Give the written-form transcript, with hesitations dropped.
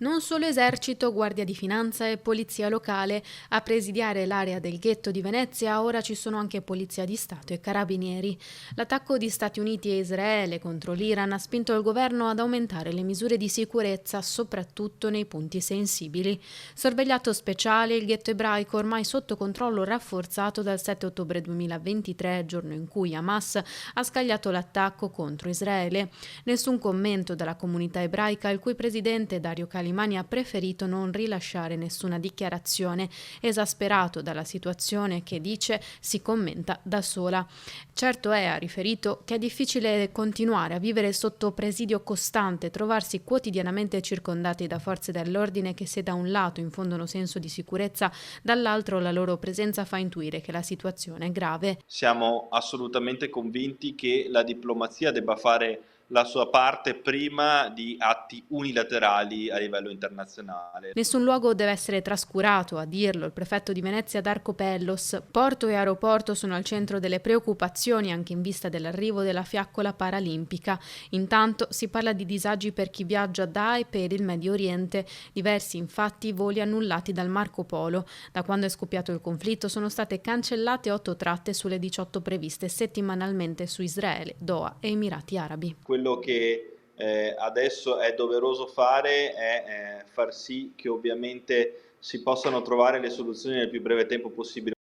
Non solo esercito, guardia di finanza e polizia locale a presidiare l'area del ghetto di Venezia, ora ci sono anche polizia di Stato e carabinieri. L'attacco di Stati Uniti e Israele contro l'Iran ha spinto il governo ad aumentare le misure di sicurezza, soprattutto nei punti sensibili. Sorvegliato speciale, il ghetto ebraico ormai sotto controllo rafforzato dal 7 ottobre 2023, giorno in cui Hamas ha scagliato l'attacco contro Israele. Nessun commento dalla comunità ebraica, il cui presidente Dario Calimani ha preferito non rilasciare nessuna dichiarazione, esasperato dalla situazione che dice si commenta da sola. Certo è, ha riferito, che è difficile continuare a vivere sotto presidio costante, trovarsi quotidianamente circondati da forze dell'ordine che se da un lato infondono senso di sicurezza, dall'altro la loro presenza fa intuire che la situazione è grave. Siamo assolutamente convinti che la diplomazia debba fare la sua parte prima di atti unilaterali a livello internazionale. Nessun luogo deve essere trascurato, a dirlo il prefetto di Venezia Darco Pellos. Porto e aeroporto sono al centro delle preoccupazioni anche in vista dell'arrivo della fiaccola paralimpica. Intanto si parla di disagi per chi viaggia da e per il Medio Oriente, diversi infatti voli annullati dal Marco Polo. Da quando è scoppiato il conflitto sono state cancellate 8 tratte sulle 18 previste settimanalmente su Israele, Doha e Emirati Arabi. Quello che adesso è doveroso fare è far sì che ovviamente si possano trovare le soluzioni nel più breve tempo possibile.